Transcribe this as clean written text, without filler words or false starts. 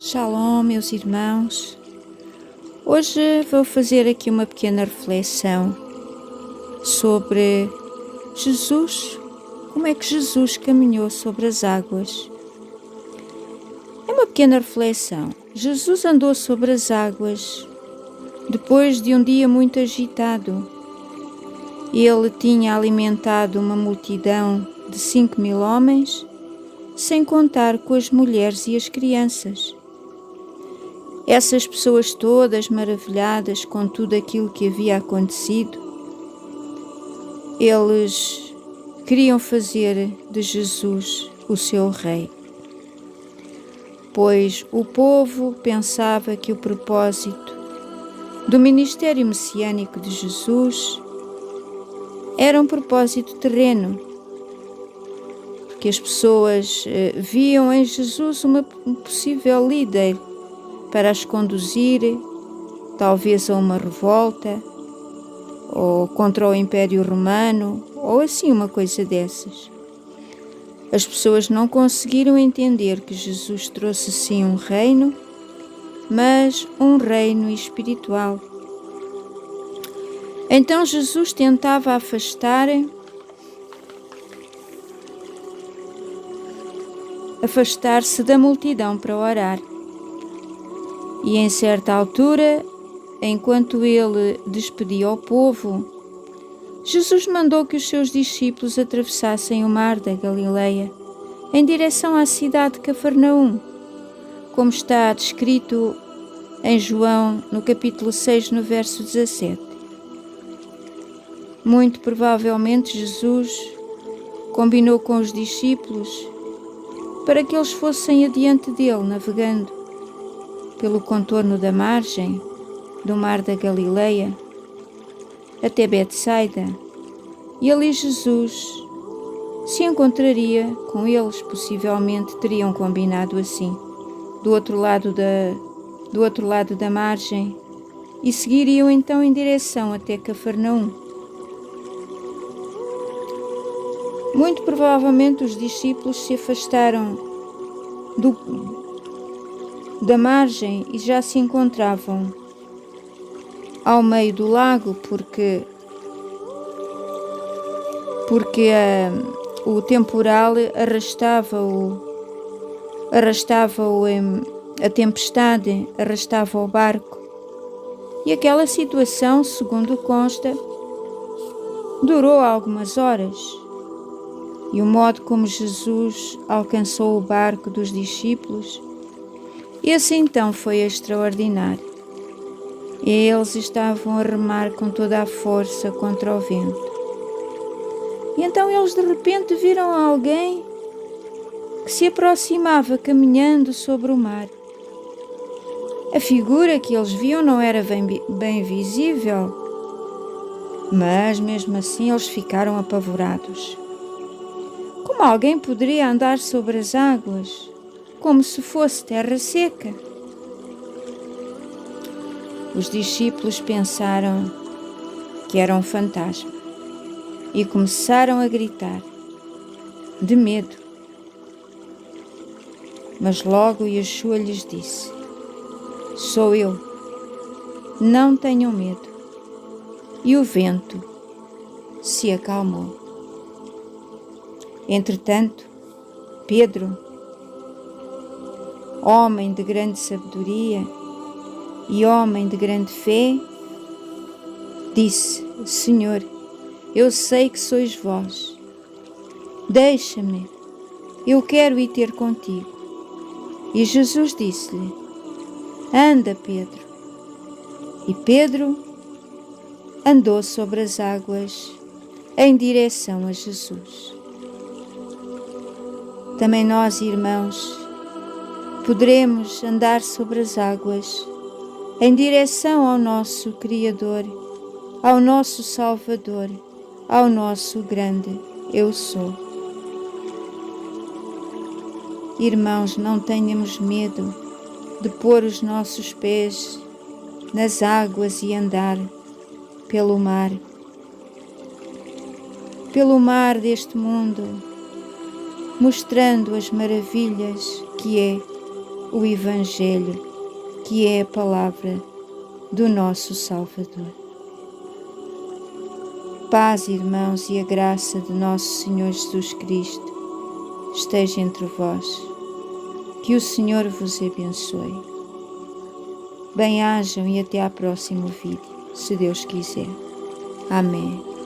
Shalom, meus irmãos. Hoje vou fazer aqui uma pequena reflexão sobre Jesus, como é que Jesus caminhou sobre as águas. É uma pequena reflexão. Jesus andou sobre as águas depois de um dia muito agitado. Ele tinha alimentado uma multidão de 5.000 homens, sem contar com as mulheres e as crianças. Essas pessoas todas maravilhadas com tudo aquilo que havia acontecido, eles queriam fazer de Jesus o seu rei, pois o povo pensava que o propósito do ministério messiânico de Jesus era um propósito terreno, porque as pessoas viam em Jesus um possível líder para as conduzir, talvez a uma revolta, ou contra o Império Romano, ou assim uma coisa dessas. As pessoas não conseguiram entender que Jesus trouxe sim um reino, mas um reino espiritual. Então Jesus tentava afastar-se da multidão para orar. E em certa altura, enquanto ele despedia o povo, Jesus mandou que os seus discípulos atravessassem o mar da Galileia em direção à cidade de Cafarnaum, como está descrito em João, no capítulo 6, no verso 17. Muito provavelmente Jesus combinou com os discípulos para que eles fossem adiante dele, navegando pelo contorno da margem do mar da Galileia até Betsaida, e ali Jesus se encontraria com eles. Possivelmente teriam combinado assim, do outro lado da margem, e seguiriam então em direção até Cafarnaum. Muito provavelmente os discípulos se afastaram da margem e já se encontravam ao meio do lago, porque o temporal a tempestade arrastava o barco, e aquela situação, segundo consta, durou algumas horas. E o modo como Jesus alcançou o barco dos discípulos, esse então foi extraordinário. Eles estavam a remar com toda a força contra o vento. E então eles de repente viram alguém que se aproximava caminhando sobre o mar. A figura que eles viam não era bem visível, mas mesmo assim eles ficaram apavorados. Como alguém poderia andar sobre as águas, como se fosse terra seca? Os discípulos pensaram que era um fantasma e começaram a gritar, de medo. Mas logo Yeshua lhes disse: "Sou eu, não tenham medo." E o vento se acalmou. Entretanto, Pedro, homem de grande sabedoria e homem de grande fé, disse: "Senhor, eu sei que sois vós. Deixa-me, eu quero ir ter contigo." E Jesus disse-lhe: "Anda, Pedro." E Pedro andou sobre as águas em direção a Jesus. Também nós, irmãos, poderemos andar sobre as águas em direção ao nosso Criador, ao nosso Salvador, ao nosso grande Eu Sou. Irmãos, não tenhamos medo de pôr os nossos pés nas águas e andar pelo mar deste mundo, mostrando as maravilhas que é o Evangelho, que é a palavra do nosso Salvador. Paz, irmãos, e a graça de nosso Senhor Jesus Cristo esteja entre vós. Que o Senhor vos abençoe. Bem-ajam e até ao próximo vídeo, se Deus quiser. Amém.